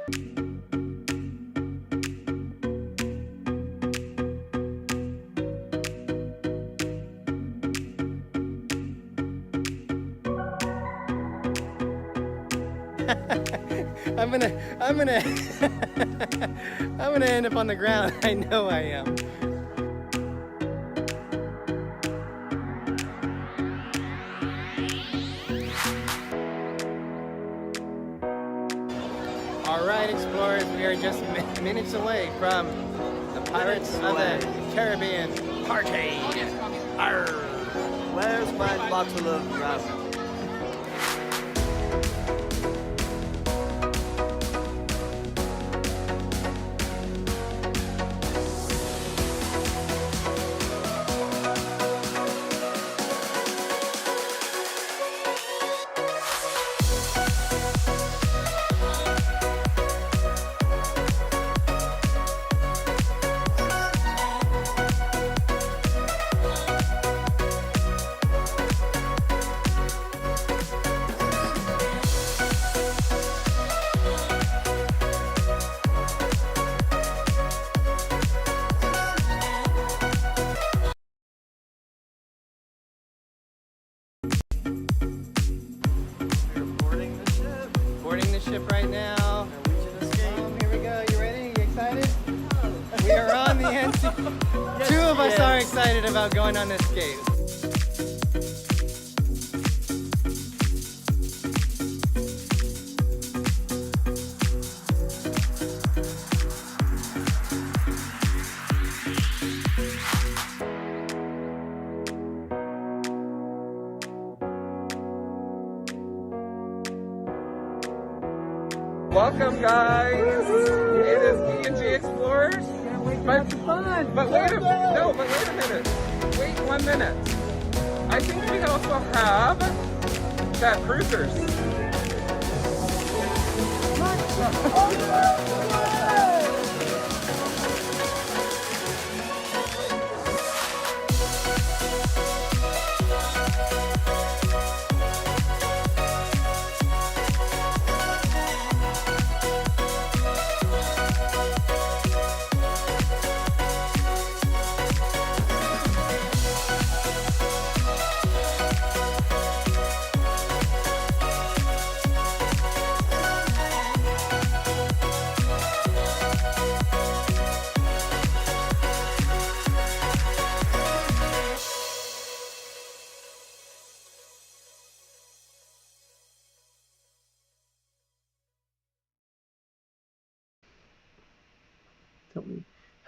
I'm gonna I'm gonna end up on the ground. I know I am. All right, explorers, we are just minutes away from the Pirates of the Caribbean party. Arr. Where's my bottle of rum? Right now. Here we go. You ready? You excited? We are on the NC. Yes, two of us are excited about going on this escape. Welcome, guys. It is D&G Explorers. But wait a minute. Wait 1 minute. I think we also have that cruisers.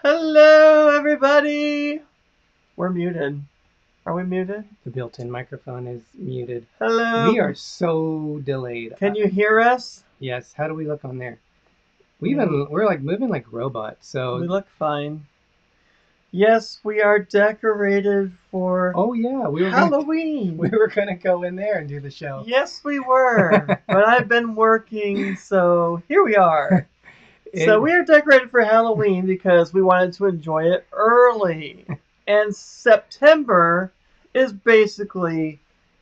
Hello, everybody. We're muted. Are we muted? The built-in microphone is muted. Hello. We are so delayed. Can you hear us? Yes. How do we look on there? We're like moving like robots. So we look fine. Yes, we are decorated for Halloween. We were gonna go in there and do the show. Yes, we were. But I've been working, so here we are. So we are decorated for Halloween because we wanted to enjoy it early. And September is basically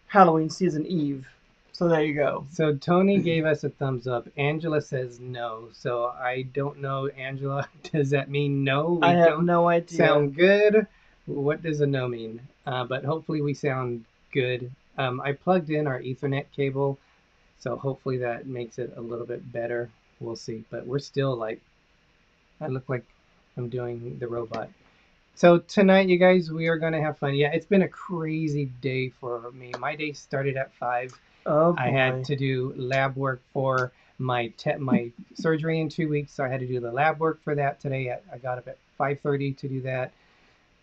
Halloween season eve. So there you go. So Tony gave us a thumbs up. Angela says no. So I don't know, Angela. Does that mean no? I have no idea. Sound good? What does a no mean? But hopefully we sound good. I plugged in our Ethernet cable, so hopefully that makes it a little bit better. We'll see. But we're still like, I look like I'm doing the robot. So tonight, you guys, we are going to have fun. Yeah, it's been a crazy day for me. My day started at 5. Oh, boy. I had to do lab work for my surgery in 2 weeks, so I had to do the lab work for that today. I got up at 5:30 to do that.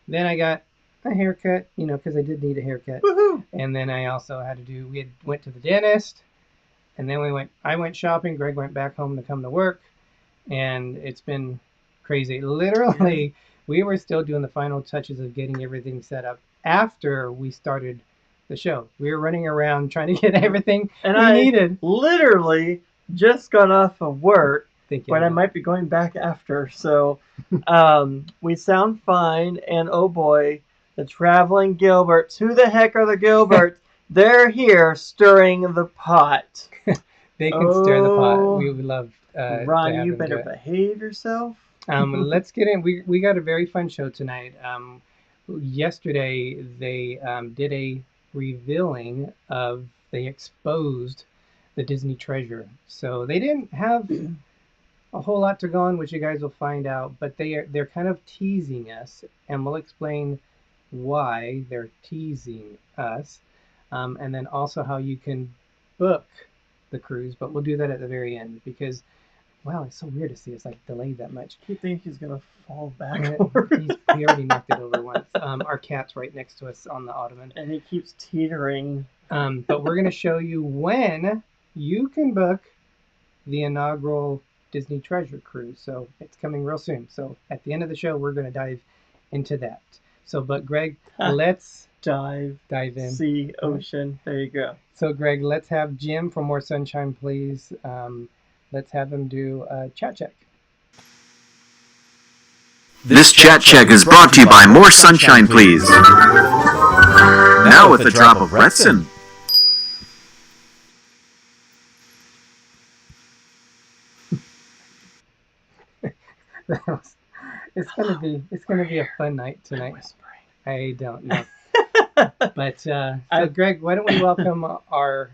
Then I got a haircut, because I did need a haircut. Woohoo! And then I also had to do, went to the dentist, and then I went shopping. Greg went back home to come to work, and it's been crazy. Literally, we were still doing the final touches of getting everything set up after we started the show. We were running around trying to get everything we needed. Literally just got off of work, but I might be going back after. So we sound fine, and oh boy, the traveling Gilberts. Who the heck are the Gilberts? They're here stirring the pot. They can stir the pot. Oh, We would love to Ron, have you them do better it. behave yourself. Let's get in. We got a very fun show tonight. Yesterday they did a revealing of they exposed the Disney treasure. So they didn't have a whole lot to go on, which you guys will find out. But they're kind of teasing us, and we'll explain why they're teasing us, and then also how you can book the cruise. But we'll do that at the very end because wow, it's so weird to see it's like delayed that much. You think he's gonna fall back? He already knocked it over once. Our cat's right next to us on the ottoman, and he keeps teetering. But we're gonna show you when you can book the inaugural Disney Treasure Cruise. So it's coming real soon. So at the end of the show, we're gonna dive into that. So, but Greg, let's dive in. Sea, ocean. There you go. So, Greg, let's have Jim from More Sunshine, please. Let's have him do a chat check. This chat check is brought to you by More Sunshine, please. Now with a drop of Retsin. It's gonna be a fun night tonight. I don't know. But so Greg, why don't we welcome our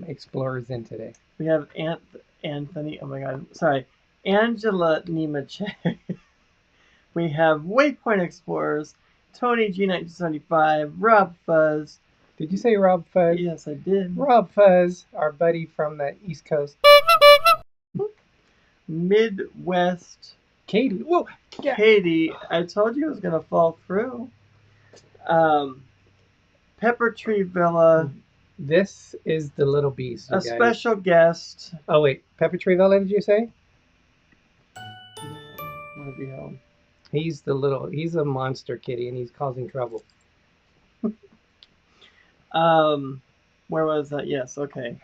explorers in today? We have Anthony. Oh my God, sorry, Angela Nimache. We have Waypoint Explorers, Tony G1975, RobFuz. Did you say RobFuz? Yes, I did. RobFuz, our buddy from the East Coast. Midwest. Katie. Whoa. Yeah. Katie. I told you it was gonna fall through. Pepper Tree Villa. This is the little beast. A special guest. Oh wait, Pepper Tree Villa, did you say? What the hell? He's a monster kitty and he's causing trouble. Where was that? Yes, okay.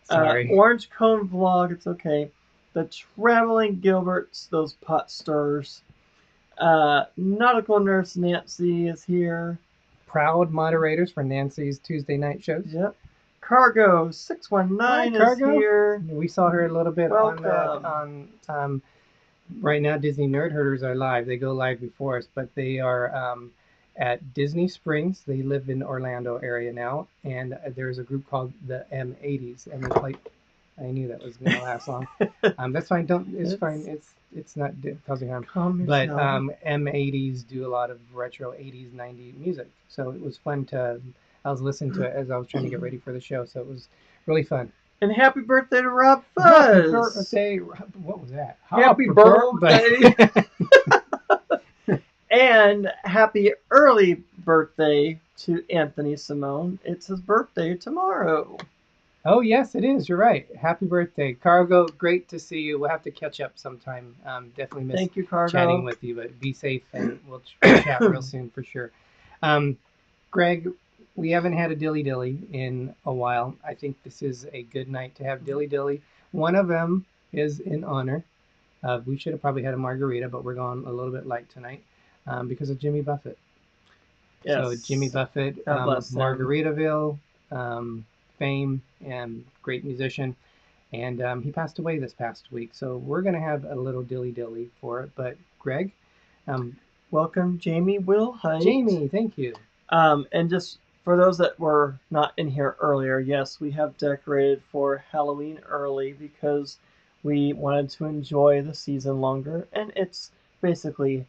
Sorry. Orange Cone Vlog, it's okay. The Traveling Gilberts, those pot stirrers. Nautical Nurse Nancy is here. Proud moderators for Nancy's Tuesday night shows. Yep. Cargo 619 is here. We saw her a little bit Welcome. on right now. Disney Nerd Herders are live. They go live before us, but they are at Disney Springs. They live in Orlando area now, and there's a group called the M80s, and they play. I knew that was going to last long. That's fine. It's fine. It's not causing harm. But M80s do a lot of retro 80s, 90s music. So it was fun I was listening to it as I was trying to get ready for the show. So it was really fun. And happy birthday to RobFuz. Happy birthday. What was that? Happy birthday. And happy early birthday to Anthony Simone. It's his birthday tomorrow. Oh, yes, it is. You're right. Happy birthday. Cargo, great to see you. We'll have to catch up sometime. Definitely miss Thank you, Cargo. Chatting with you, but be safe and we'll chat real soon for sure. Greg, we haven't had a dilly dilly in a while. I think this is a good night to have dilly dilly. One of them is in honor of, we should have probably had a margarita, but we're going a little bit light tonight because of Jimmy Buffett. Yes. So Jimmy Buffett, Margaritaville, fame and great musician, and he passed away this past week, so we're gonna have a little dilly dilly for it. But Greg, welcome Jamie Wilhite. Jamie, thank you. And just for those that were not in here earlier, yes, we have decorated for Halloween early because we wanted to enjoy the season longer, and it's basically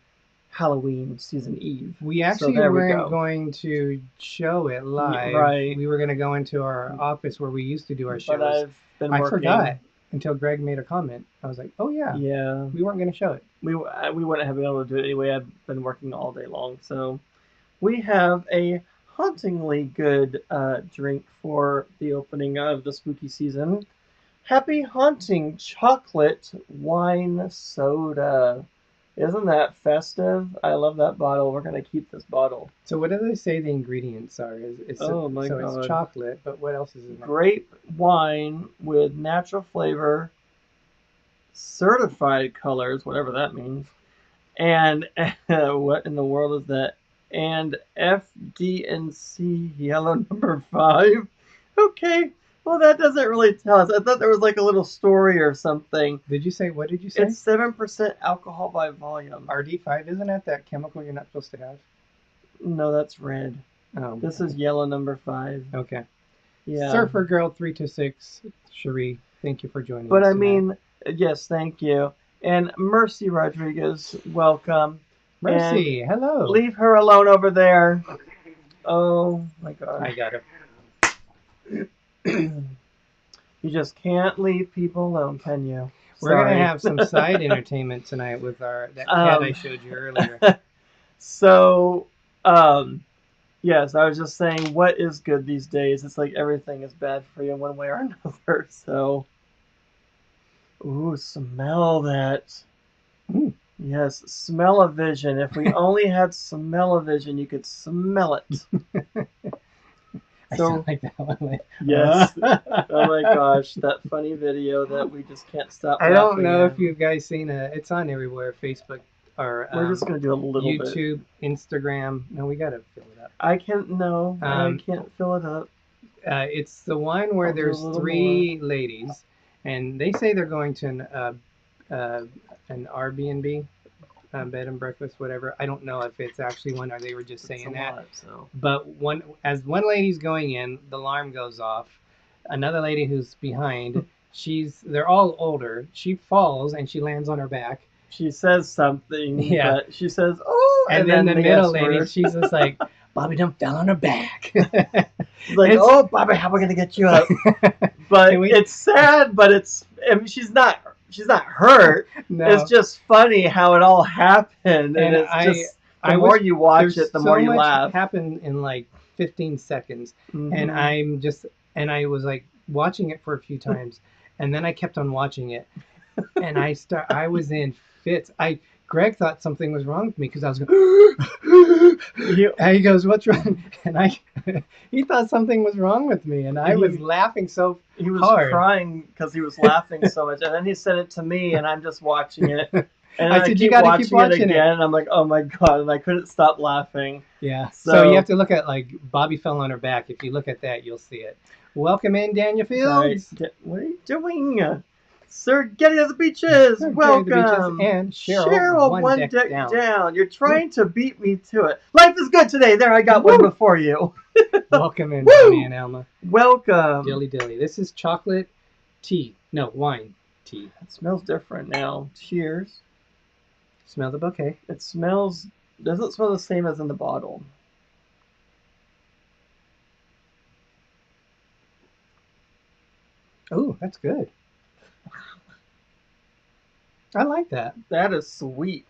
Halloween season eve. We actually weren't going to show it live. Right. We were going to go into our office where we used to do our shows. But I've been working. I forgot until Greg made a comment. I was like, oh yeah. Yeah. We weren't going to show it. We wouldn't have been able to do it anyway. I've been working all day long. So we have a hauntingly good drink for the opening of the spooky season. Happy Haunting Chocolate Wine Soda. Isn't that festive? I love that bottle. We're going to keep this bottle. So what do they say the ingredients are? It's chocolate, but what else is in there? Grape wine with natural flavor, certified colors, whatever that means. And what in the world is that? And FD&C yellow number 5. Okay, Well, that doesn't really tell us. I thought there was like a little story or something. Did you say, what did you say? It's 7% alcohol by volume. RD5, isn't that chemical you're not supposed to have? No, that's red. Oh. This is yellow number 5. Okay. Yeah. Surfer Girl 326, Cherie, thank you for joining us. But I tonight. mean, yes, thank you. And Mercy Rodriguez, welcome. Mercy, hello. Leave her alone over there. Oh my God. I got it. You just can't leave people alone, can you? We're going to have some side entertainment tonight with that cat I showed you earlier. So, yes, I was just saying, what is good these days? It's like everything is bad for you in one way or another. So, ooh, smell that. Mm. Yes, smell-o-vision. If we only had smell-o-vision, you could smell it. I sound like that one. Like, yes. Oh my gosh, that funny video that we just can't stop. I don't know if you guys seen it. It's on everywhere. Facebook or we're just gonna do a little YouTube, Instagram. No, we gotta fill it up. I can't fill it up. It's the one where there's 3 ladies, and they say they're going to an Airbnb, bed and breakfast, whatever. I don't know if it's actually one or they were just saying that. Lot, so. But as one lady's going in, the alarm goes off. Another lady who's behind, they're all older. She falls and she lands on her back. She says something. Yeah. But she says, "Oh," and then the middle lady, she's just like, Bobby done fell on her back. She's like, "Oh, Bobby, how am I gonna get you up?" But it's sad. But I mean, she's not hurt. No. It's just funny how it all happened, and it's just the more you watch it, the more you laugh. Happened in like 15 seconds, Mm-hmm. and I was like watching it for a few times, and then I kept on watching it, and I was in fits. Greg thought something was wrong with me because I was going. And he goes, "What's wrong?" And he thought something was wrong with me, and I was laughing so hard. He was crying because he was laughing so much, and then he sent it to me, and I'm just watching it. And I said, "You got to keep watching it again." And I'm like, "Oh my God!" And I couldn't stop laughing. Yeah. So you have to look at like Bobby fell on her back. If you look at that, you'll see it. Welcome in, Daniel Fields. What are you doing? Sir, getting to the beaches. Welcome. And Cheryl, one deck down. You're trying to beat me to it. Life is good today. There, I got one before you. Welcome in, Bonnie and Alma. Welcome. Dilly dilly. This is chocolate tea. No, wine tea. It smells different now. Cheers. Smell the bouquet. It doesn't smell the same as in the bottle. Oh, that's good. I like that. That is sweet.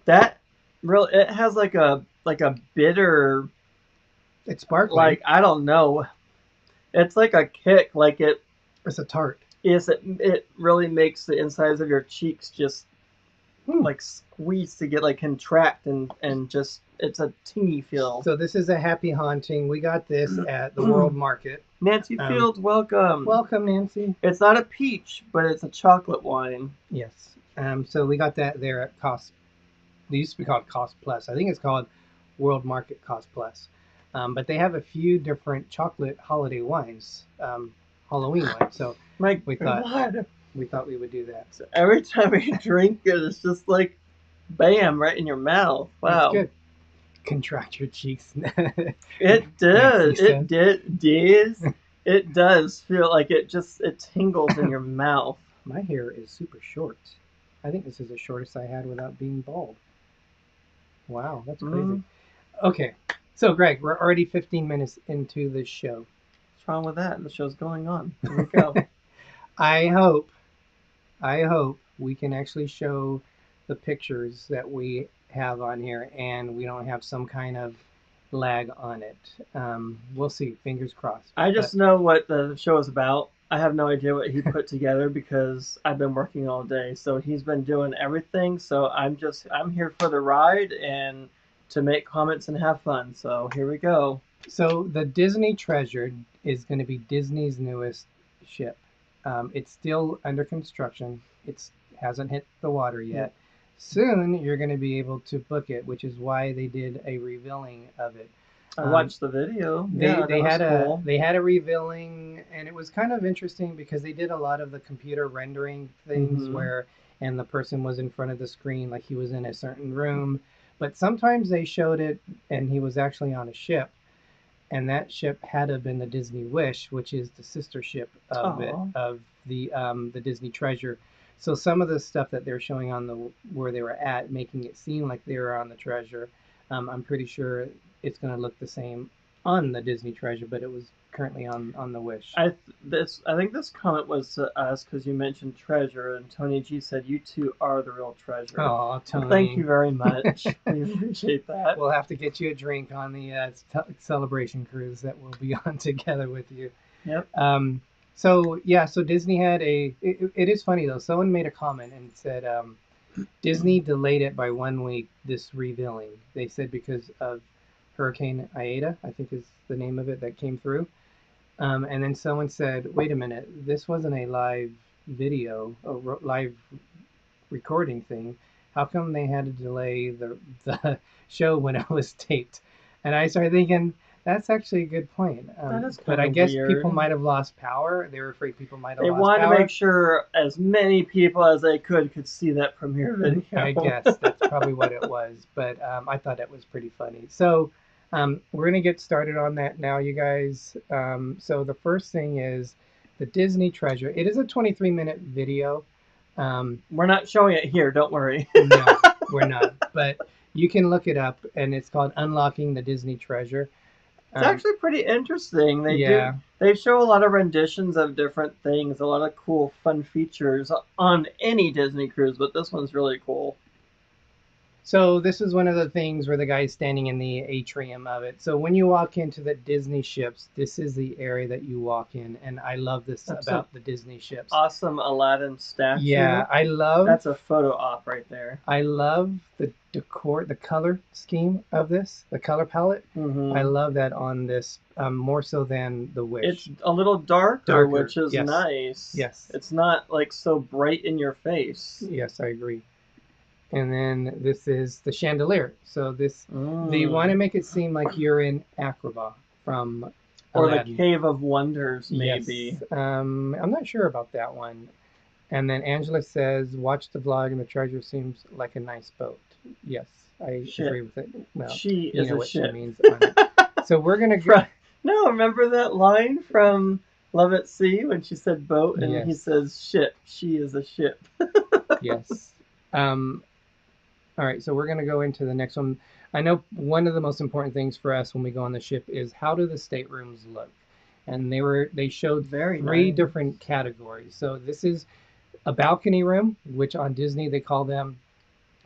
That it has like a bitter. It's sparkling. Like, I don't know. It's like a kick. Like it's a tart. Yes, it really makes the insides of your cheeks just like squeeze to get like contract and just it's a tingy feel. So this is a happy haunting. We got this at the World Market. Nancy Fields, welcome. Welcome, Nancy. It's not a peach, but it's a chocolate wine. Yes. So we got that there at Cost. They used to be called Cost Plus. I think it's called World Market Cost Plus. But they have a few different chocolate holiday wines, Halloween wines. So we thought we would do that. So every time you drink it, it's just like, bam, right in your mouth. Wow. That's good. Contract your cheeks. It does. It does feel like it tingles in your mouth. My hair is super short. I think this is the shortest I had without being bald. Wow, that's crazy. Okay, so Greg, we're already 15 minutes into the show. What's wrong with that? The show's going on. Here we go. I hope we can actually show the pictures that we have on here and we don't have some kind of lag on it. We'll see. Fingers crossed. I just know what the show is about. I have no idea what he put together because I've been working all day. So he's been doing everything. So I'm here for the ride and to make comments and have fun. So here we go. So the Dizney Treasure is going to be Disney's newest ship. It's still under construction. It hasn't hit the water yet. Soon you're going to be able to book it, which is why they did a revealing of it. I watched the video. They Yeah, they that had was cool. they had a revealing, and it was kind of interesting because they did a lot of the computer rendering things where, and the person was in front of the screen like he was in a certain room, but sometimes they showed it and he was actually on a ship, and that ship had to have been the Disney Wish, which is the sister ship of the Disney Treasure. So some of the stuff that they're showing on the where they were at, making it seem like they were on the Treasure, I'm pretty sure it's going to look the same on the Disney Treasure, but it was currently on the Wish. I think this comment was to us because you mentioned treasure, and Tony G said you two are the real treasure. Oh, Tony! Well, thank you very much. We appreciate that. We'll have to get you a drink on the celebration cruise that we'll be on together with you. Yep. So Disney had it is funny though. Someone made a comment and said Disney delayed it by 1 week, this revealing. They said because of Hurricane Ida, I think is the name of it, that came through. And then someone said, wait a minute, this wasn't a live video, a live recording thing. How come they had to delay the show when it was taped? And I started thinking, that's actually a good point. But I guess weird. People might have lost power. They were afraid people might have lost power. They wanted to make sure as many people as they could see that premiere video. I guess that's probably what it was. But I thought it was pretty funny. So we're going to get started on that now, you guys. So the first thing is the Disney Treasure. It is a 23-minute video. We're not showing it here, don't worry. No, we're not. But you can look it up, and it's called Unlocking the Disney Treasure. It's actually pretty interesting. They show a lot of renditions of different things, a lot of cool, fun features on any Disney cruise, but this one's really cool. So this is one of the things where the guy's standing in the atrium of it. So when you walk into the Disney ships, this is the area that you walk in, and I love this about the Disney ships. Awesome Aladdin statue. Yeah, I love. That's a photo op right there. I love the decor, the color scheme of this, the color palette. I love that on this more so than the Wish. It's a little darker, which is nice. Yes. It's not like so bright in your face. Yes, I agree. And then this is the chandelier. So this, they want to make it seem like you're in Agrabah from Aladdin. Or the Cave of Wonders, maybe. Yes. I'm not sure about that one. And then Angela says, watch the vlog and the treasure seems like a nice boat. Yes, I agree with it. Well, she you is know a what ship. She means on it. So we're going to go. No, remember that line from Love at Sea when she said boat and he says ship. She is a ship. Yes. All right, so we're going to go into the next one. I know one of the most important things for us when we go on the ship is how do the staterooms look? And they showed three different categories. So this is a balcony room, which on Disney they call them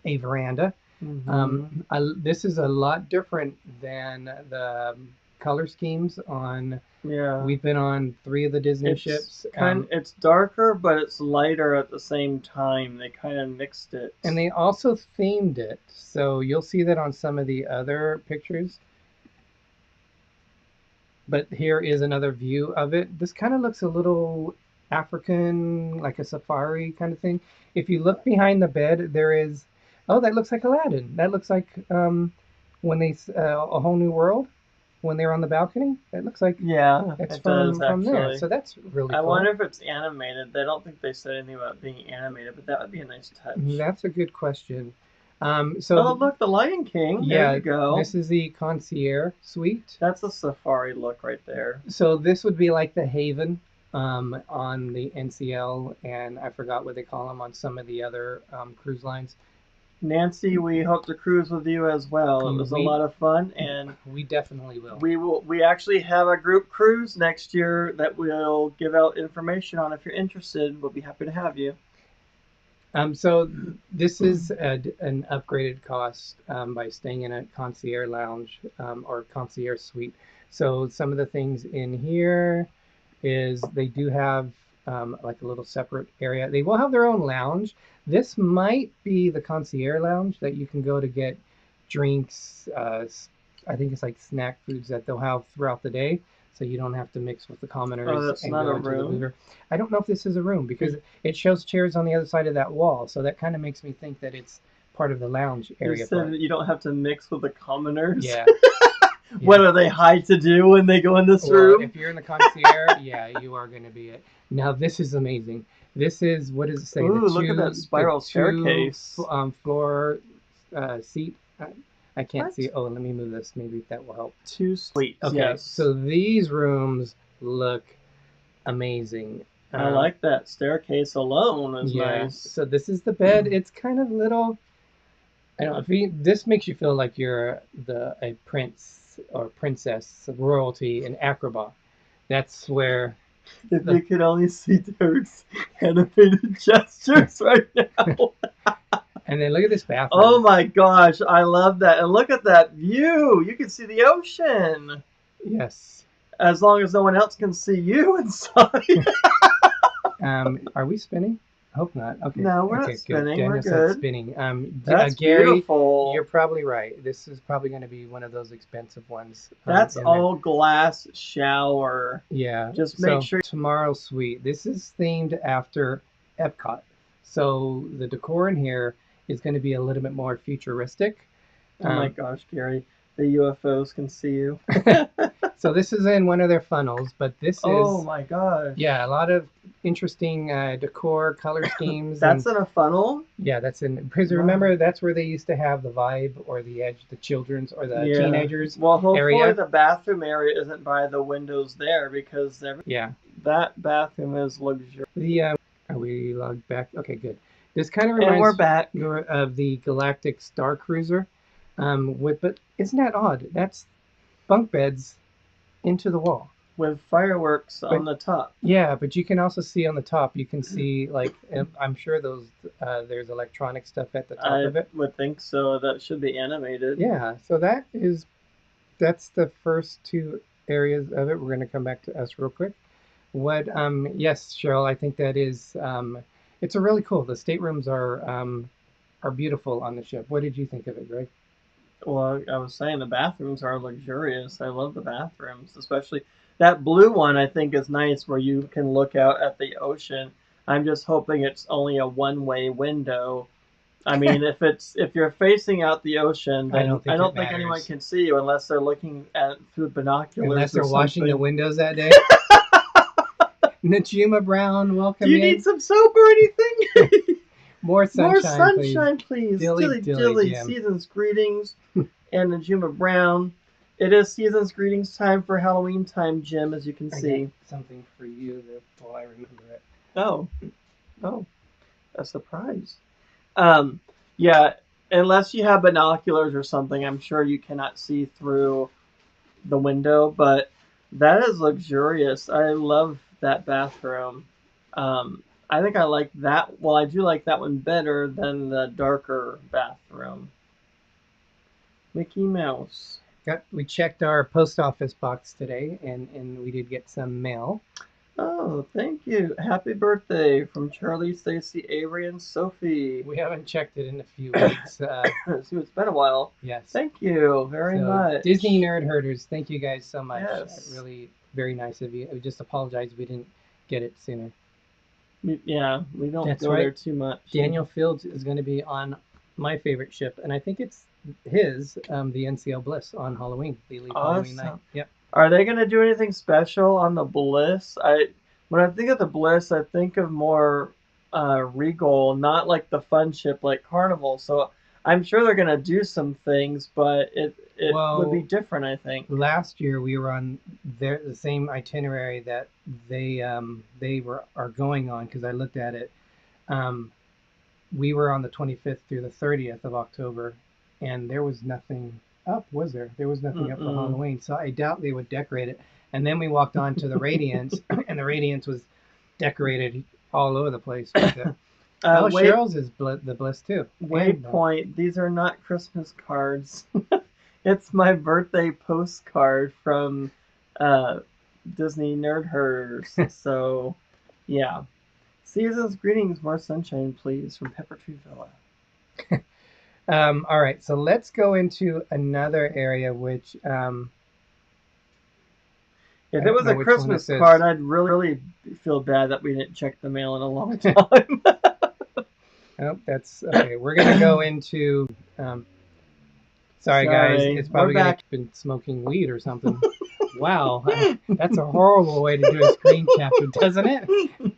a veranda. This is a lot different than the color schemes on. Yeah, we've been on 3 of the Disney ships. It's darker, but it's lighter at the same time. They kind of mixed it. And they also themed it. So you'll see that on some of the other pictures. But here is another view of it. This kind of looks a little African, like a safari kind of thing. If you look behind the bed, there is... Oh, that looks like Aladdin. That looks like when they... A Whole New World. When they're on the balcony, it looks like it's from there. So that's really cool. I wonder if it's animated. I don't think they said anything about being animated, but that would be a nice touch. That's a good question. Oh, look, the Lion King. Yeah, there you go. This is the concierge suite. That's a safari look right there. So this would be like the Haven on the NCL, and I forgot what they call them on some of the other cruise lines. Nancy, we hope to cruise with you as well. It was a lot of fun, and we definitely will. We actually have a group cruise next year that we'll give out information on. If you're interested, we'll be happy to have you. So this is an upgraded cost by staying in a concierge lounge or concierge suite. So some of the things in here is they do have like a little separate area. They will have their own lounge. This might be the concierge lounge that you can go to get drinks. I think it's like snack foods that they'll have throughout the day, so you don't have to mix with the commoners. Oh, that's not a room. I don't know if this is a room because it shows chairs on the other side of that wall, so that kind of makes me think that it's part of the lounge area. You said that you don't have to mix with the commoners. Yeah. What do they hide to do when they go in this room? If you're in the concierge, yeah, you are going to be it. Now, this is amazing. This is, what does it say? Ooh, look at that spiral staircase. Floor seat. I can't What? see. Oh, let me move this. Maybe that will help. 2 suites. Okay, Yes. so these rooms look amazing. I like that staircase alone is nice. So this is the bed. It's kind of little. I don't know if this makes you feel like you're a prince or princess, royalty in Acrobat. That's where. If you could only see Derek's animated gestures right now. And then look at this bathroom. Oh my gosh, I love that. And look at that view. You can see the ocean. Yes. As long as no one else can see you inside. Are we spinning? I hope not. Okay. No, we're not spinning. Daniel's We're good. not spinning. That's Gary, beautiful. You're probably right. This is probably going to be one of those expensive ones. That's all glass shower. Yeah. Just make sure. Tomorrow's suite. This is themed after Epcot. So the decor in here is going to be a little bit more futuristic. Oh my gosh, Gary. The UFOs can see you. So this is in one of their funnels, but this is... Oh my gosh. Yeah, a lot of interesting decor, color schemes. That's in a funnel? Yeah, that's in... Because remember, that's where they used to have the vibe or the edge, the children's or the teenagers Well, hopefully area. the bathroom area isn't by the windows there because that bathroom is luxurious. Are we logged back? Okay, good. This kind of reminds and we're back. of the Galactic Star Cruiser. But isn't that odd? That's bunk beds into the wall. With fireworks on the top. Yeah, but you can also see on the top, you can see, like, I'm sure those there's electronic stuff at the top of it. I would think so. That should be animated. Yeah, so that's the first 2 areas of it. We're going to come back to us real quick. Yes, Cheryl, I think that is, it's a really cool. The staterooms are beautiful on the ship. What did you think of it, Greg? Well, I was saying the bathrooms are luxurious. I love the bathrooms, especially that blue one. I think is nice where you can look out at the ocean. I'm just hoping it's only a one-way window. I mean, if you're facing out the ocean, then I don't think anyone can see you unless they're looking at through binoculars. Unless they're washing the windows that day. Najima Brown, welcome. Do you need some soap or anything? More sunshine, please. Dilly. Season's greetings. And Najima Brown. It is Season's greetings time for Halloween time, Jim, as you can see. Something for you while I remember it. Oh, a surprise. Yeah, unless you have binoculars or something, I'm sure you cannot see through the window, but that is luxurious. I love that bathroom. I think I like that. Well, I do like that one better than the darker bathroom. Mickey Mouse. We checked our post office box today, and we did get some mail. Oh, thank you. Happy birthday from Charlie, Stacy, Avery, and Sophie. We haven't checked it in a few weeks. It's been a while. Yes. Thank you very much. Disney Nerd Herders, thank you guys so much. Yes. Really very nice of you. We just apologize we didn't get it sooner. Yeah, we don't go there too much. Daniel Fields is going to be on my favorite ship, and I think it's his, the NCL Bliss on Halloween. They leave Halloween night. Yep. Are they going to do anything special on the Bliss? When I think of the Bliss, I think of more Regal, not like the fun ship like Carnival. So I'm sure they're going to do some things, but it would be different, I think. Last year we were on the same itinerary that they are going on, because I looked at it. We were on the 25th through the 30th of October, and there was nothing up, was there? There was nothing up for Halloween, so I doubt they would decorate it. And then we walked on to the Radiance, and the Radiance was decorated all over the place. Cheryl's is the Bliss too. Waypoint, these are not Christmas cards. It's my birthday postcard from Disney Nerd Herders. So, yeah. Season's greetings, more sunshine, please, from Pepper Tree Villa. All right, so let's go into another area, which... if it was a Christmas card, I'd really feel bad that we didn't check the mail in a long time. Oh, that's... Okay, we're going to go into... Sorry, guys. Sorry. It's probably We're gonna back. have been smoking weed or something. Wow, that's a horrible way to do a screen capture, doesn't it?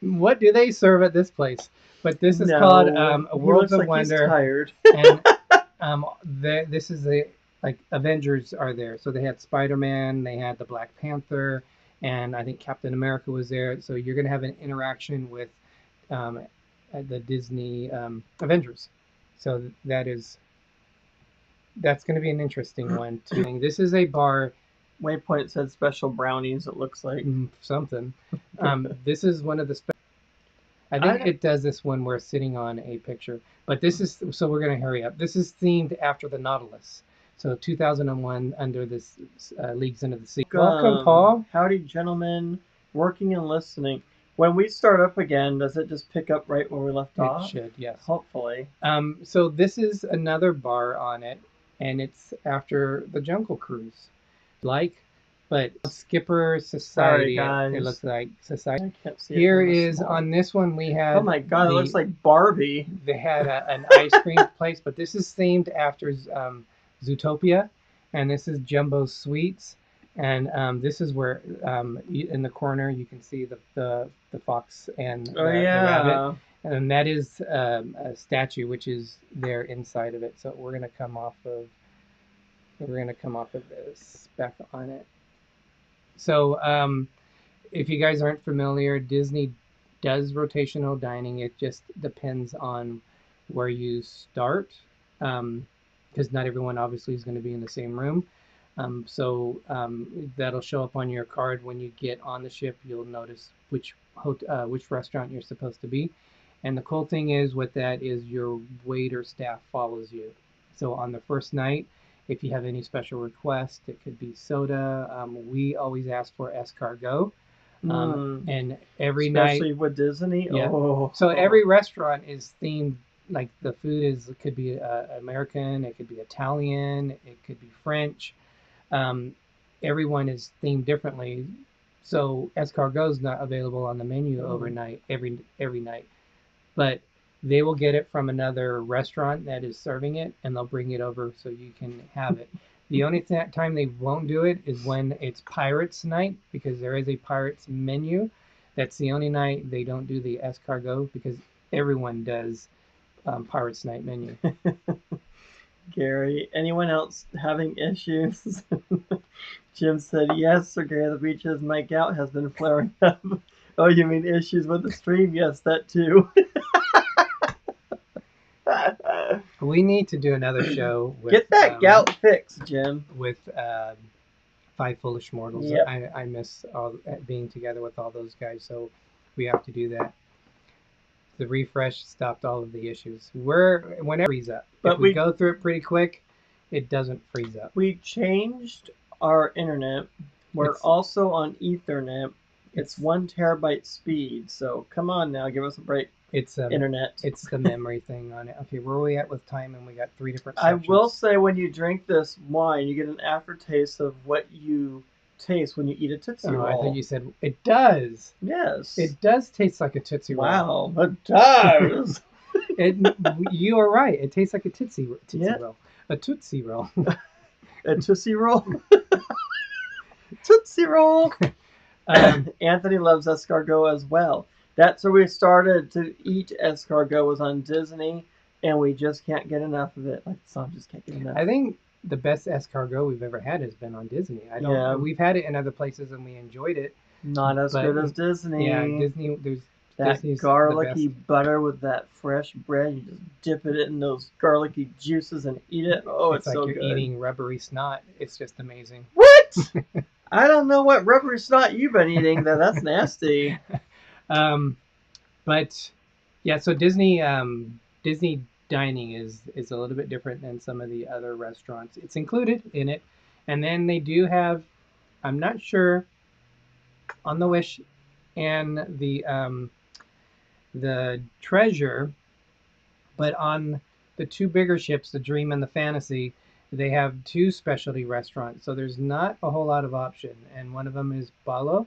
What do they serve at this place? But this is called No, a he Worlds looks of like he's Wonder, tired. and this is the like Avengers are there. So they had Spider-Man, they had the Black Panther, and I think Captain America was there. So you're gonna have an interaction with the Disney Avengers. So that's going to be an interesting one too. This is a bar. Waypoint said special brownies, it looks like. Something. This is one of the I think it does this when we're sitting on a picture. But this is, so we're going to hurry up. This is themed after the Nautilus. So 2001 under this Leagues Under the Sea. Welcome, Paul. Howdy, gentlemen. Working and listening. When we start up again, does it just pick up right where we left off? It should, yes. Hopefully. So this is another bar on it, and it's after the Jungle Cruise. But Skipper Society. Sorry, guys. It looks like Society. I can't see Here it is, on this one we had... Oh my god, it looks like Barbie. They had an ice cream place, but this is themed after Zootopia, and this is Jumbo Sweets. And this is where, in the corner, you can see the fox and the rabbit. And that is a statue, which is there inside of it. So we're gonna come off of this back on it. So if you guys aren't familiar, Disney does rotational dining. It just depends on where you start, because not everyone obviously is going to be in the same room. So that'll show up on your card when you get on the ship. You'll notice which restaurant you're supposed to be. And the cool thing is with that is your waiter staff follows you. So on the first night, if you have any special request, it could be soda. We always ask for escargot. And every night, especially with Disney. Yeah. So every restaurant is themed. Like the food it could be American, it could be Italian, it could be French. Everyone is themed differently. So escargot is not available on the menu overnight every night, but they will get it from another restaurant that is serving it, and they'll bring it over so you can have it. The only time they won't do it is when it's Pirates Night, because there is a Pirates menu. That's the only night they don't do the escargot, because everyone does Pirates Night menu. Gary, anyone else having issues? Jim said, yes, Sir Gary, the beaches, my gout has been flaring up. Oh, you mean issues with the stream? Yes, that too. We need to do another show. With, get that gout fixed, Jim. With Five Foolish Mortals. Yep. I miss being together with all those guys, so we have to do that. The refresh stopped all of the issues. Whenever it frees up. But if we go through it pretty quick, it doesn't freeze up. We changed our internet. We're also on Ethernet. It's 1 terabyte speed. So come on now, give us a break. It's internet. It's the memory thing on it. Okay, where are we at with time? And we got 3 different sections. I will say, when you drink this wine, you get an aftertaste of what you taste when you eat a Tootsie Roll. I thought you said it does. Yes. It does taste like a Tootsie Roll. Wow, it does. You are right. It tastes like a Tootsie Roll. A Tootsie Roll. A Tootsie Roll. Tootsie Roll. Anthony loves escargot as well. That's where we started to eat escargot, was on Disney, and we just can't get enough of it. Like the song, just can't get enough. I think the best escargot we've ever had has been on Disney. We've had it in other places and we enjoyed it. Not as good as Disney. Yeah, Disney. Disney's garlicky butter with that fresh bread. You just dip it in those garlicky juices and eat it. Oh, it's so good. It's like you're eating rubbery snot. It's just amazing. What? I don't know what rubbery snot you've been eating. That's nasty. But yeah, so Disney dining is a little bit different than some of the other restaurants. It's included in it, and then they do have, I'm not sure, on the Wish and the Treasure, but on the 2 bigger ships, the Dream and the Fantasy, they have 2 specialty restaurants. So there's not a whole lot of option, and one of them is Balo,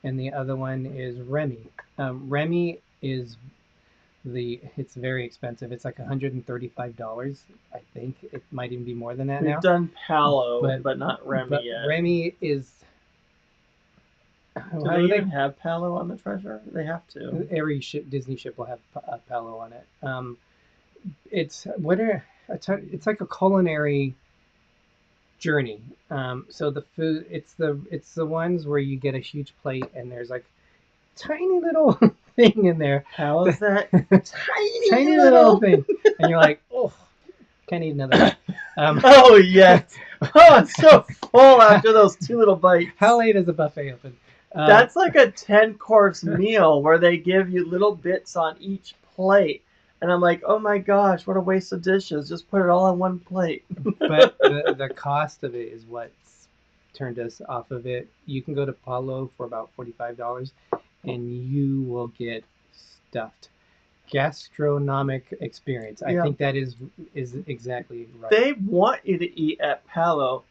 and the other one is Remy. Remy is it's very expensive. It's like $135. I think it might even be more than that We've now. done Palo, but not Remy But yet. Remy is. Do they even have Palo on the treasure? They have to. Every Disney ship will have a Palo on it. It's like a culinary journey. So the food, it's the ones where you get a huge plate and there's like tiny little thing in there. How is that? tiny little thing, and you're like, oh, can't eat another. Oh yes. Oh, it's so full after those 2 little bites. How late is the buffet open? That's like a 10-course meal where they give you little bits on each plate. And I'm like, oh my gosh, what a waste of dishes. Just put it all on one plate. But the cost of it is what's turned us off of it. You can go to Palo for about $45 and you will get stuffed. Gastronomic experience. I think that is exactly right. They want you to eat at Palo.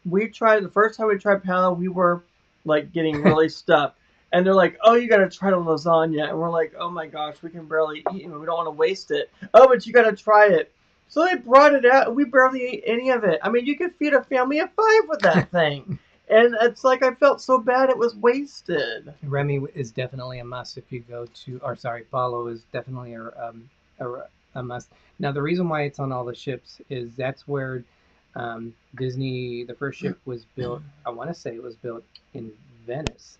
The first time we tried Palo, we were like getting really stuffed. And they're like, oh, you got to try the lasagna. And we're like, oh my gosh, we can barely eat it. We don't want to waste it. Oh, but you got to try it. So they brought it out. We barely ate any of it. I mean, you could feed a family of 5 with that thing. And it's like I felt so bad it was wasted. Remy is definitely a must if you go to, Palo is definitely a must. Now, the reason why it's on all the ships is that's where Disney, the first ship was built, I want to say it was built in Venice.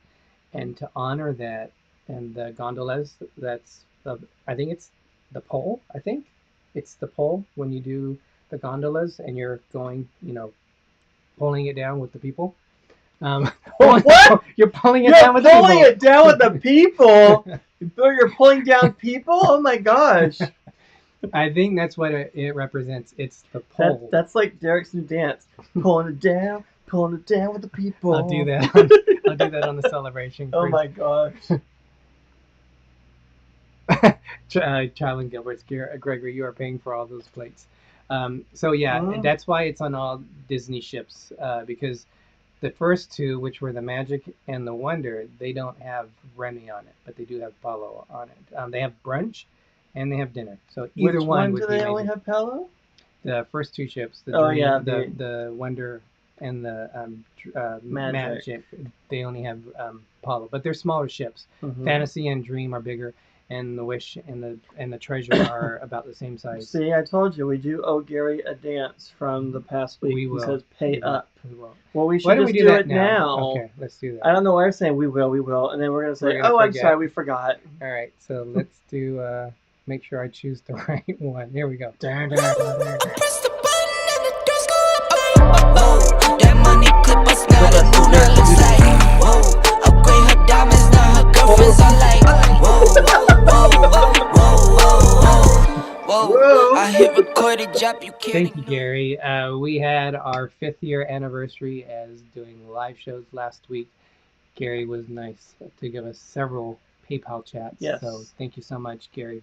And to honor that, and the gondolas, I think it's the pole. I think it's the pole when you do the gondolas and you're going, pulling it down with the people. What? You're pulling it down with the people. You're pulling it down with the people? You're pulling down people? Oh my gosh. I think that's what it represents. It's the pole. That's like Derek's new dance. Pulling it down with the people. I'll do that. I'll do that on the celebration. Oh my gosh. Child and Gilbert's Gregory, you are paying for all those plates. That's why it's on all Disney ships, because the first 2, which were the Magic and the Wonder, they don't have Remy on it, but they do have Palo on it. They have brunch and they have dinner. So either Which one would do be they amazing. only have Palo? The first 2 ships, the Wonder and the Magic, they only have Palo, but they're smaller ships. Mm-hmm. Fantasy and Dream are bigger, and the Wish and the Treasure are about the same size. See, I told you we do owe Gary a dance from the past week. We will. He says pay up. We will. Well, we should Why don't just we do do that it now. Okay, let's do that. I don't know why we're saying we will, and then we're gonna say, I'm sorry, we forgot. All right, so let's do. Make sure I choose the right one. Here we go. That money clip us now, the Luna looks like. Whoa, upgrade her diamonds, now her girlfriends are like. Whoa. I hit recorded drop, you can't. Thank you, Gary. We had our 5th year anniversary as doing live shows last week. Gary was nice to give us several PayPal chats. Yes. So thank you so much, Gary.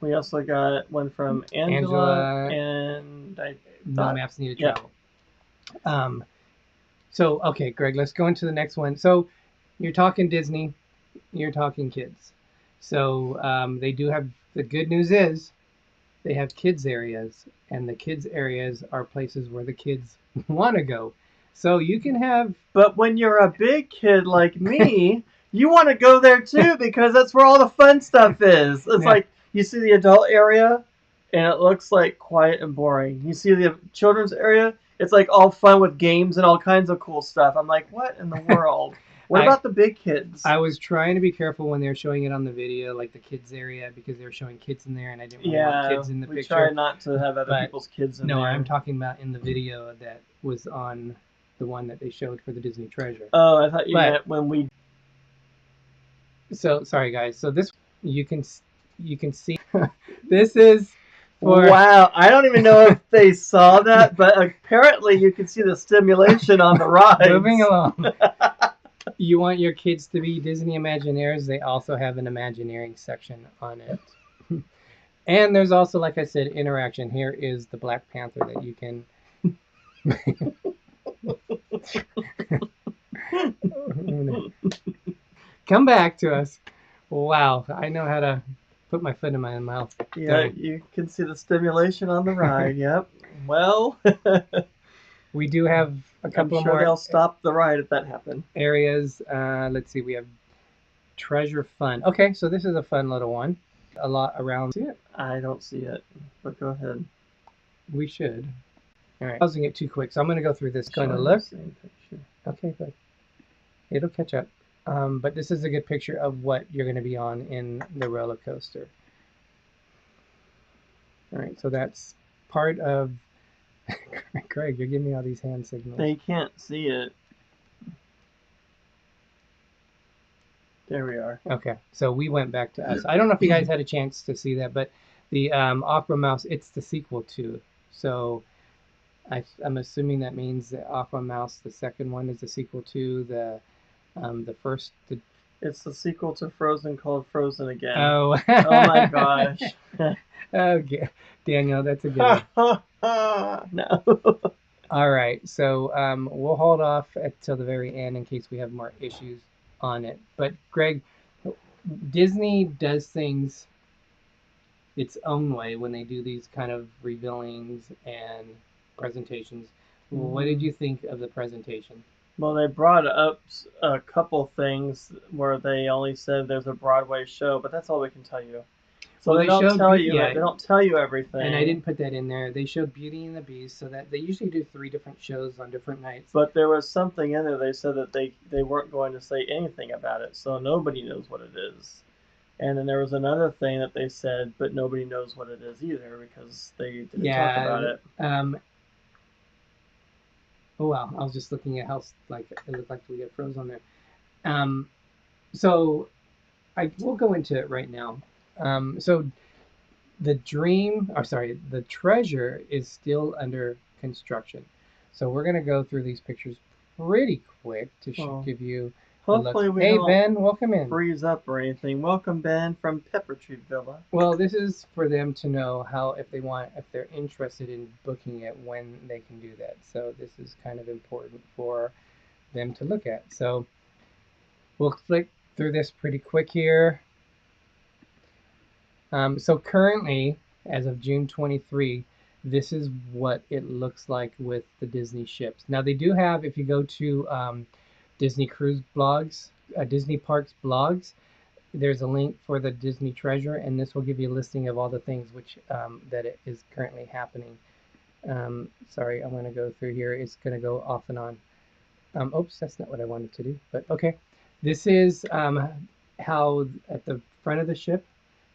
We also got one from Angela and NoMapsNeededTravel. So, okay, Greg, let's go into the next one. So, you're talking Disney, you're talking kids. So, they do have, the good news is, they have kids areas, and the kids areas are places where the kids want to go. So, you can have... But when you're a big kid like me, you want to go there too, because that's where all the fun stuff is. It's like, you see the adult area, and it looks like quiet and boring. You see the children's area, it's like all fun with games and all kinds of cool stuff. I'm like, what in the world? What about the big kids? I was trying to be careful when they were showing it on the video, like the kids area, because they were showing kids in there, and I didn't really want kids in the picture. We try not to have other people's kids in there. No, I'm talking about in the video that was on the one that they showed for the Disney Treasure. Oh, I thought you meant when we... So, sorry guys. So this, you can see, this is... Wow, I don't even know if they saw that, but apparently you can see the stimulation on the ride. Moving along. You want your kids to be Disney Imagineers, they also have an Imagineering section on it. And there's also, like I said, interaction. Here is the Black Panther that you can... Come back to us. Wow, I know how to put my foot in my mouth. Yeah, you can see the stimulation on the ride. Yep. Well, We do have a couple I'm sure more they'll stop the ride if that happened. areas. Let's see. We have Treasure Fun. Okay, so this is a fun little one. A lot around. See it? I don't see it, but go ahead. We should. All right. Pausing it too quick, so I'm going to go through this kind of Showing look. the same picture. Okay, good. It'll catch up. But this is a good picture of what you're going to be on in the roller coaster. All right, so that's part of. Craig, you're giving me all these hand signals. They can't see it. There we are. Okay, so we went back to us. I don't know if you guys had a chance to see that, but the Aqua Mouse, it's the sequel to. So I'm assuming that means that Aqua Mouse, the second one, is the sequel to the first. It's the sequel to Frozen called Frozen Again. Oh. Oh my gosh. Okay, Daniel, that's a good one. No. All right, so we'll hold off until the very end in case we have more issues on it. But Greg, Disney does things its own way when they do these kind of revealings and presentations. What did you think of the presentation? Well, they brought up a couple things where they only said there's a Broadway show, but that's all we can tell you. So Well, they don't tell you. yeah, They don't tell you everything. and I didn't put that in there. They showed Beauty and the Beast, so that they usually do 3 different shows on different nights. But there was something in there. They said that they weren't going to say anything about it, so nobody knows what it is. And then there was another thing that they said, but nobody knows what it is either because they didn't talk about it. Oh wow! I was just looking at how it looked like we get froze on there. So we'll go into it right now. So the treasure is still under construction. So we're gonna go through these pictures pretty quick to give you. Hopefully we Hey don't Ben, welcome in. freeze up or anything. Welcome Ben from Pepper Tree Villa. Well, this is for them to know if they're interested in booking it, when they can do that. So this is kind of important for them to look at. So we'll click through this pretty quick here. So currently, as of June 23, this is what it looks like with the Disney ships. Now they do have, if you go to Disney Cruise blogs, Disney Parks blogs, there's a link for the Disney Treasure, and this will give you a listing of all the things which that it is currently happening. Sorry, I'm going to go through here. It's going to go off and on. Oops, that's not what I wanted to do, but okay. This is how at the front of the ship,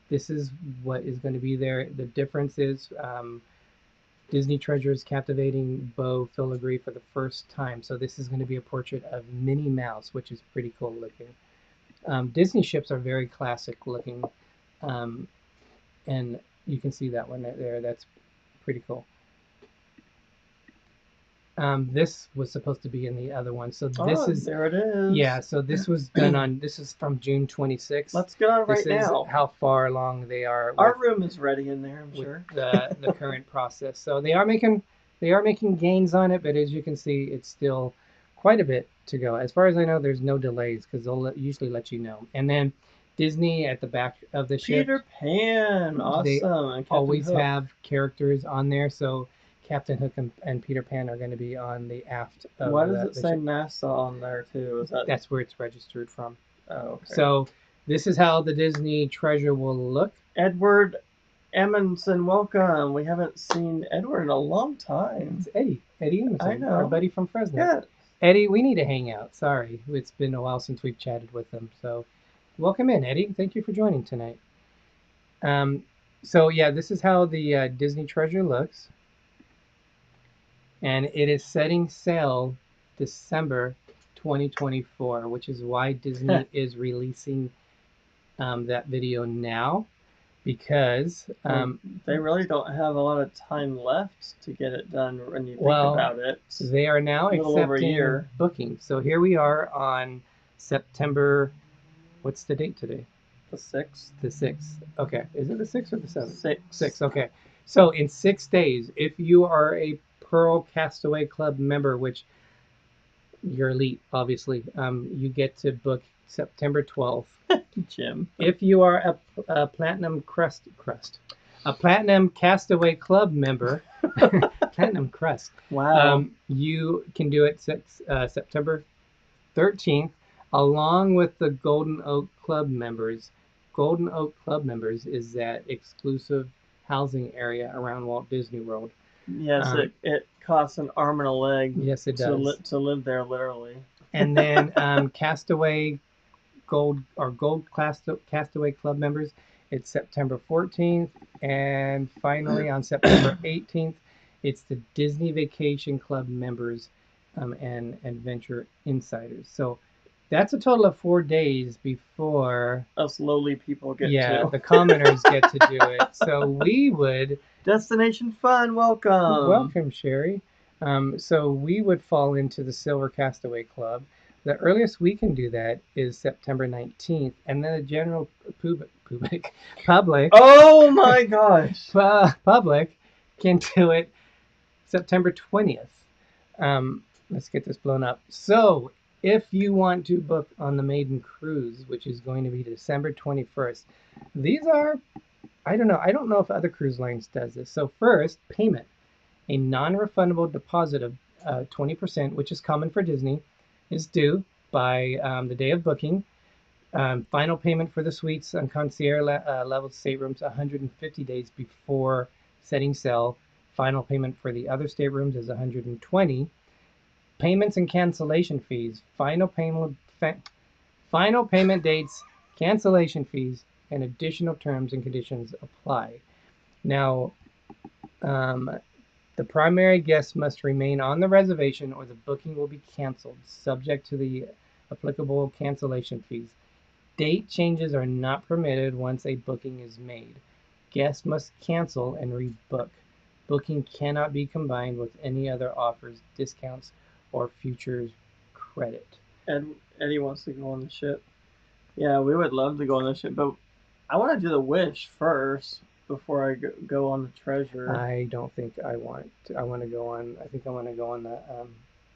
this is what is going to be there. The difference is Disney Treasure is captivating Beau Filigree for the first time. So this is going to be a portrait of Minnie Mouse, which is pretty cool looking. Disney ships are very classic looking. And you can see that one there. That's pretty cool. This was supposed to be in the other one. So this is there it is. Yeah, so this was done on, this is from June 26th. Let's get on This right is now. how far along they are Our room is ready in there, I'm sure. the current process. So they are making gains on it, but as you can see, it's still quite a bit to go. As far as I know, there's no delays because they'll usually let you know. And then Disney at the back of the ship. Peter Pan, awesome. They and always Hook. have characters on there, so Captain Hook and Peter Pan are going to be on the aft of Why does it the say ship. NASA on there too? Is that? That's where it's registered from. Oh, okay. So this is how the Disney Treasure will look. Edward Amundsen, welcome. We haven't seen Edward in a long time. It's Eddie Amundsen, I know. our buddy from Fresno. Yeah. Eddie, we need to hang out. Sorry, it's been a while since we've chatted with him. So welcome in, Eddie. Thank you for joining tonight. So yeah, this is how the Disney Treasure looks. And it is setting sail December 2024, which is why Disney is releasing that video now, because they really don't have a lot of time left to get it done when you think about it. They are now accepting bookings. So here we are on September, what's the date today? The 6th. The 6th. Okay. Is it the 6th or the 7th? 6th. 6th. Okay. So in 6 days, if you are a Pearl Castaway Club member, which you're elite, obviously, you get to book September 12th. Jim. If you are a Platinum a Platinum Castaway Club member, Platinum Crust, Wow. you can do it September 13th, along with the Golden Oak Club members. Golden Oak Club members is that exclusive housing area around Walt Disney World. Yes, it costs an arm and a leg. Yes, it does. To live there, literally. And then Castaway Castaway Club members, it's September 14th, and finally on September 18th, it's the Disney Vacation Club members and Adventure Insiders. So that's a total of 4 days before us lowly people get to. the commoners get to do it. So we would Destination Fun, welcome, Sherry. So we would fall into the Silver Castaway Club. The earliest we can do that is September 19th, and then the general public. Oh my gosh! Public can do it September 20th. Let's get this blown up. So if you want to book on the Maiden Cruise, which is going to be December 21st, these are, I don't know if other cruise lines does this. So first, payment. A non-refundable deposit of 20%, which is common for Disney, is due by the day of booking. Final payment for the suites on concierge level staterooms 150 days before setting sail. Final payment for the other staterooms is 120. Payments and cancellation fees. Final payment dates, cancellation fees, and additional terms and conditions apply. Now, the primary guest must remain on the reservation or the booking will be canceled, subject to the applicable cancellation fees. Date changes are not permitted once a booking is made. Guests must cancel and rebook. Booking cannot be combined with any other offers, discounts, or futures credit. Eddie wants to go on the ship. Yeah, we would love to go on the ship, but I want to do the Wish first before I go on the Treasure. I don't think I want to. I want to go on. I think I want to go on the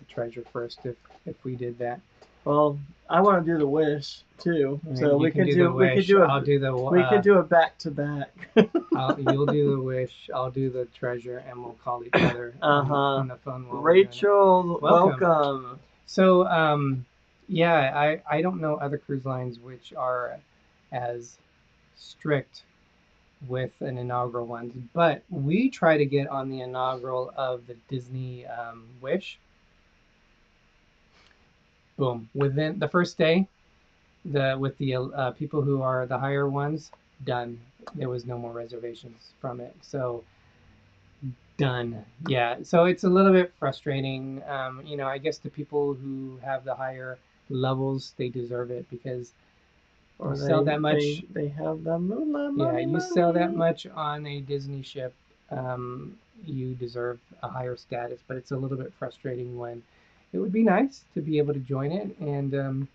Treasure first. If we did that. Well, I want to do the Wish too. So we could do a back to back. You'll do the Wish. I'll do the Treasure, and we'll call each other on the phone. Rachel, welcome. So I don't know other cruise lines which are as strict with an inaugural one, but we try to get on the inaugural of the Disney Wish. Boom! Within the first day, with the people who are the higher ones, done. There was no more reservations from it, so done. Yeah, so it's a little bit frustrating. I guess the people who have the higher levels, they deserve it because. Or sell that much. They have the moolah money. Yeah, you sell that much on a Disney ship, you deserve a higher status. But it's a little bit frustrating when it would be nice to be able to join it, and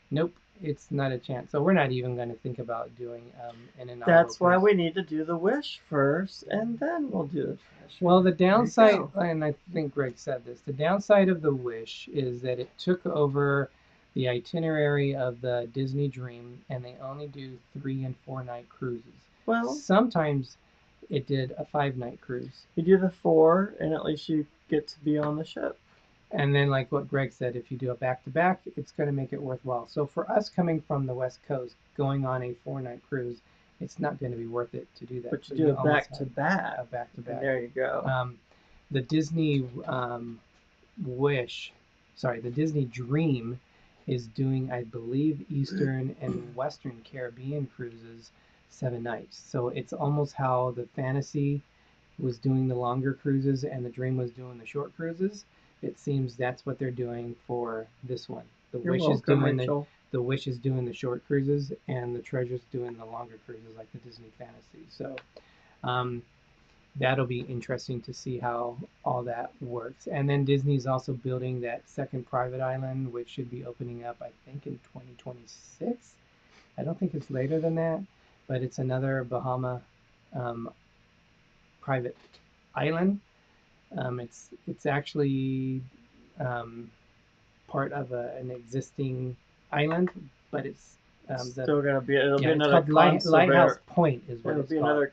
nope, it's not a chance. So we're not even going to think about doing an inaugural. That's why we need to do the Wish first, and then we'll do the Treasure. Well, the downside, and I think Greg said this, the downside of the Wish is that it took over the itinerary of the Disney Dream, and they only do 3 and 4 night cruises. Well, sometimes it did a 5-night cruise. You do the 4, and at least you get to be on the ship. And then, like what Greg said, if you do a back-to-back, it's going to make it worthwhile. So for us coming from the West Coast, going on a 4-night cruise, it's not going to be worth it to do that. But you do a back-to-back. A back-to-back. There you go. The Disney the Disney Dream is doing, I believe, Eastern and Western Caribbean cruises 7 nights. So it's almost how the Fantasy was doing the longer cruises and the Dream was doing the short cruises. It seems that's what they're doing for this one. The Wish is doing the short cruises, and the Treasure's doing the longer cruises like the Disney Fantasy. So that'll be interesting to see how all that works. And then Disney's also building that second private island, which should be opening up, I think, in 2026. I don't think it's later than that, but it's another Bahama private island. It's actually part of an existing island, but it's still gonna be. It'll be it's another called Lighthouse Point is what It'll it's be called. another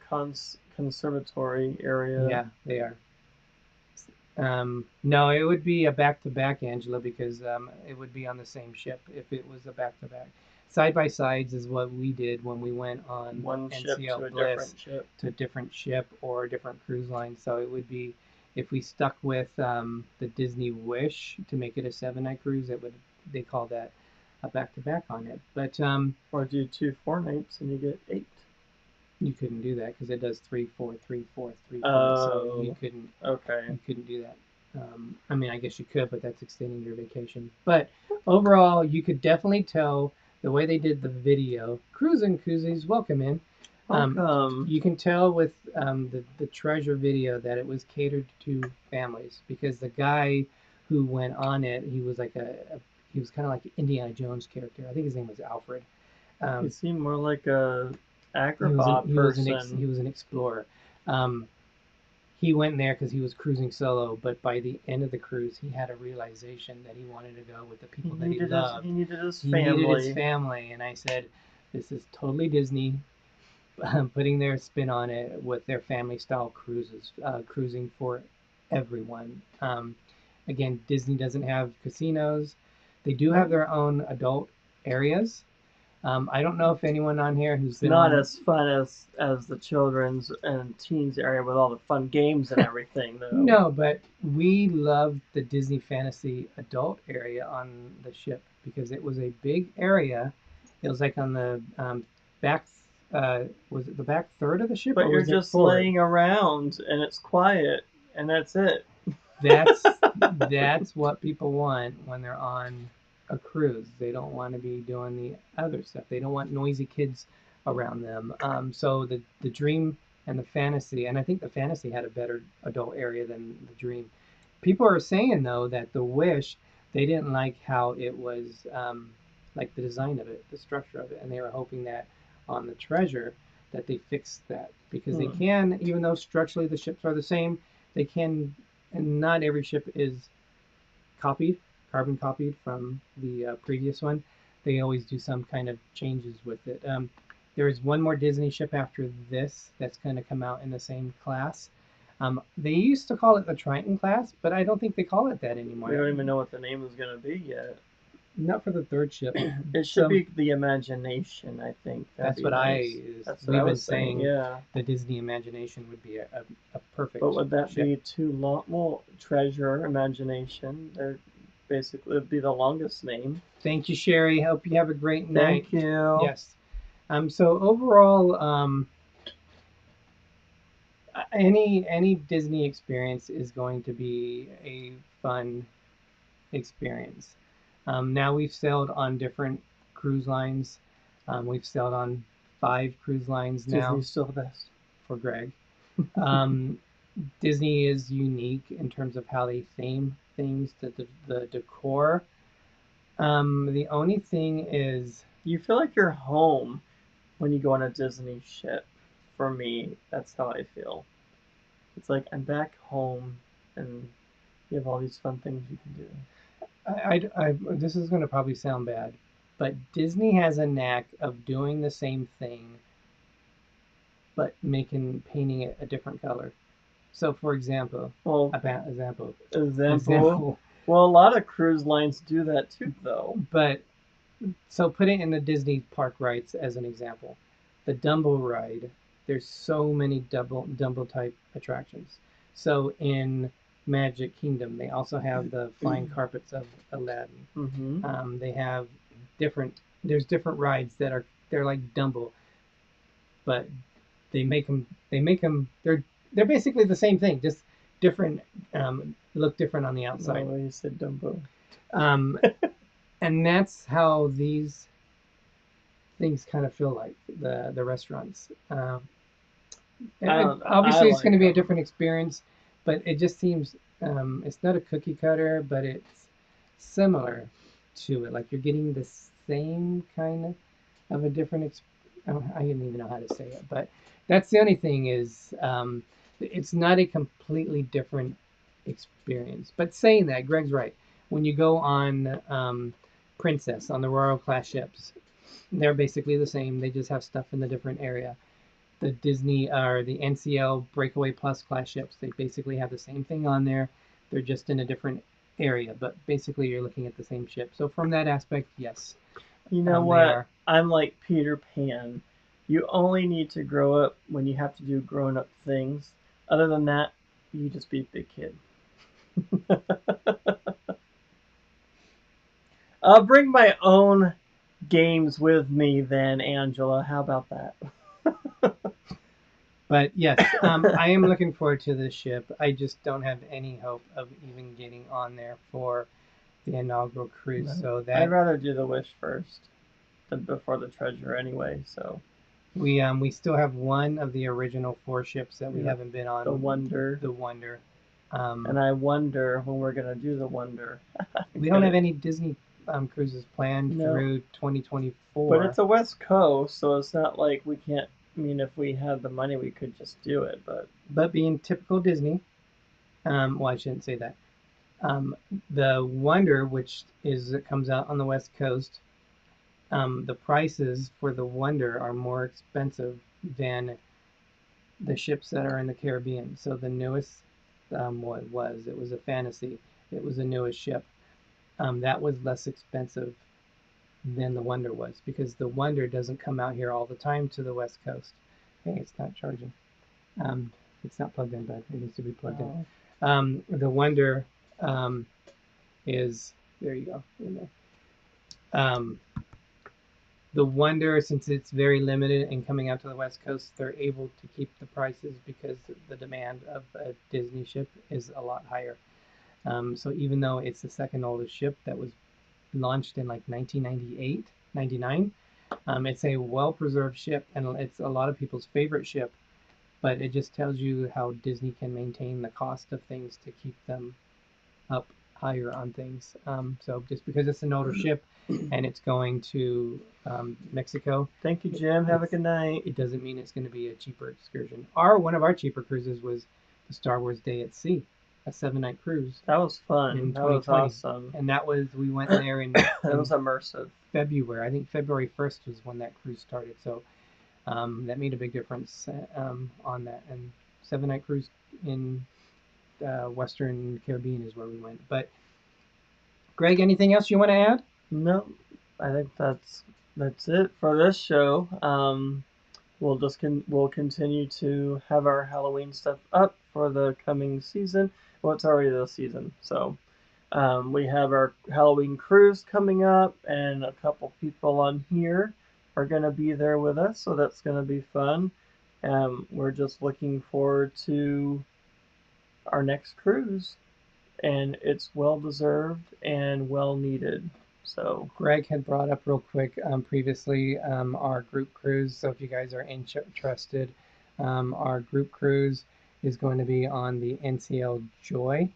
conservatory area. Yeah, they are. No, it would be a back-to-back, Angela, because it would be on the same ship if it was a back-to-back. Side-by-sides is what we did when we went on One ship NCL to a Bliss different ship. to a different ship or a different cruise line. So it would be, if we stuck with the Disney Wish to make it a 7-night cruise, they call that a back-to-back on it. But or do 2 4-nights and you get 8. you couldn't do that because it does 3 4 3 4 3 4. So you couldn't. Okay. You couldn't do that. I mean, I guess you could, but that's extending your vacation. But overall, you could definitely tell the way they did the video. Cruising Koozies, welcome in. You can tell with the treasure video that it was catered to families because the guy who went on it, he was like he was kind of like an Indiana Jones character. I think his name was Alfred. He seemed more like a acrobat person. He was an explorer. He went there because he was cruising solo, but by the end of the cruise, he had a realization that he wanted to go with the people that he loved. He needed his He family. needed his family, and I said, this is totally Disney, putting their spin on it with their family-style cruises, cruising for everyone. Again, Disney doesn't have casinos. They do have their own adult areas. I don't know if anyone on here who's been not as fun as the children's and teens area with all the fun games and everything, though. No, but we loved the Disney Fantasy adult area on the ship because it was a big area. It was like on the back, was it the back third of the ship? But or you're was just it forward? laying around and it's quiet and that's it. That's what people want when they're on a cruise. They don't want to be doing the other stuff. They don't want noisy kids around them. So the Dream and the Fantasy, and I think the Fantasy had a better adult area than the Dream. People are saying though that the Wish, they didn't like how it was, like the design of it, the structure of it, and they were hoping that on the Treasure that they fixed that because they can, even though structurally the ships are the same, they can, and not every ship is carbon copied from the previous one. They always do some kind of changes with it. There is one more Disney ship after this that's going to come out in the same class. They used to call it the Triton class, but I don't think they call it that anymore. We don't even know what the name is going to be yet. Not for the third ship. It should be the Imagination, I think. That's what nice. We've been saying. Yeah. The Disney Imagination would be a perfect. But would that ship. be too long? Well, Treasure, Imagination, they're basically would be the longest name. Thank you, Sherry. Hope you have a great night. Thank you. Yes. So overall, any Disney experience is going to be a fun experience. Now we've sailed on different cruise lines. We've sailed on 5 cruise lines now. Disney's still the best. For Greg. Disney is unique in terms of how they theme things, the decor. The only thing is, you feel like you're home when you go on a Disney ship. For me, that's how I feel. It's like I'm back home and you have all these fun things you can do. This is going to probably sound bad, but Disney has a knack of doing the same thing, but painting it a different color. So, for example, well, a lot of cruise lines do that too, though. But so put it in the Disney park rides as an example. The Dumbo ride, there's so many Dumbo type attractions. So in Magic Kingdom, they also have the flying carpets of Aladdin. Mm-hmm. They have there's different rides that they're like Dumbo, but they're basically the same thing, just different, look different on the outside. Oh, you said Dumbo. And that's how these things kind of feel like the restaurants. Obviously, it's going to be a different experience, but it just seems it's not a cookie cutter, but it's similar to it. Like you're getting the same kind of a different. I don't even know how to say it, but that's the only thing is it's not a completely different experience. But saying that, Greg's right. When you go on Princess on the Royal class ships, They're basically the same. They just have stuff in a different area. The Dizney or the NCL Breakaway Plus class ships, they basically have the same thing on there. They're just in a different area, but basically you're looking at the same ship. So from that aspect, yes. You know They what? are. I'm like Peter Pan. You only need to grow up when you have to do grown up things. Other than that, you just be a big kid. I'll bring my own games with me then, Angela. How about that? But yes, I am looking forward to this ship. I just don't have any hope of even getting on there for the inaugural cruise. No. So I'd that rather do the wish first than before the treasure anyway. So we still have one of the original 4 ships that we Yeah. haven't been on. the Wonder. The Wonder. And I wonder when we're gonna do the Wonder. We don't have any Disney cruises planned No. through 2024. But it's a West Coast, so it's not like we can't. I mean, if we had the money, we could just do it. But being typical Disney, well, I shouldn't say that. The Wonder, which it comes out on the West Coast, the prices for the Wonder are more expensive than the ships that are in the Caribbean. So the newest, it was a Fantasy. It was the newest ship. That was less expensive than the Wonder was because the Wonder doesn't come out here all the time to the West Coast. Hey, it's not charging. It's not plugged in, but it needs to be plugged in. The Wonder is there. You go. In there. The Wonder, since it's very limited and coming out to the West Coast, they're able to keep the prices because the demand of a Disney ship is a lot higher. So even though it's the second oldest ship that was launched in like 1998, 99, it's a well-preserved ship and it's a lot of people's favorite ship, but it just tells you how Disney can maintain the cost of things to keep them up higher on things. So just because it's an older ship and it's going to Mexico, thank you, Jim. Have a good night. it doesn't mean it's going to be a cheaper excursion. One of our cheaper cruises was the Star Wars Day at Sea, a 7-night cruise. That was fun. In That was 2020. awesome. And we went there in, It in was immersive. February. I think February 1st was when that cruise started. So that made a big difference on that. And 7-night cruise in Western Caribbean is where we went. But Greg, anything else you want to add? No, I think that's it for this show. We'll continue to have our Halloween stuff up for the coming season. Well, it's already this season, so we have our Halloween cruise coming up, and a couple people on here are gonna be there with us, so that's gonna be fun. We're just looking forward to our next cruise, and it's well deserved and well needed. So Greg had brought up real quick previously our group cruise. So if you guys are interested, our group cruise is going to be on the NCL Joy.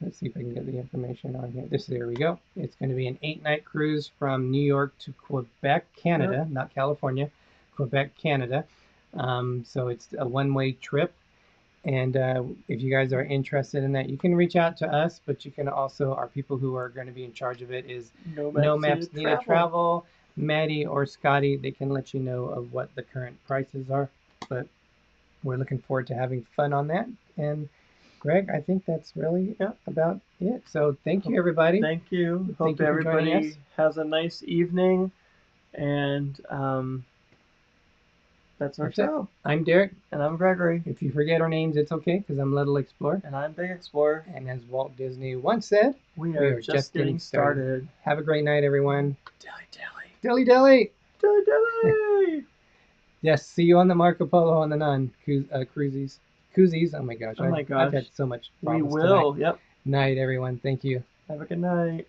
Let's see if I can get the information on here. There we go. It's going to be an 8-night cruise from New York to Quebec, Canada, Yep. not California, Quebec, Canada. So it's a one-way trip. And if you guys are interested in that, you can reach out to us, but you can also, our people who are going to be in charge of it is NoMapsNeededTravel, Maddie or Scotty. They can let you know of what the current prices are, but we're looking forward to having fun on that. And Greg, I think that's really about it. So thank you, everybody. Thank you. Thank Hope you for joining everybody us. has a nice evening, and that's our That's it. show. I'm Derek. And I'm Gregory. If you forget our names, it's okay, because I'm Little Explorer. And I'm Big Explorer. And as Walt Disney once said, we are just getting started. Have a great night, everyone. Dilly dilly. Dilly dilly. Dilly dilly. Yes, see you on the Marco Polo on the Nun cruises. Koozies. Oh my gosh. Oh my I've gosh. had so much We problems will. tonight. Yep. Night, everyone. Thank you. Have a good night.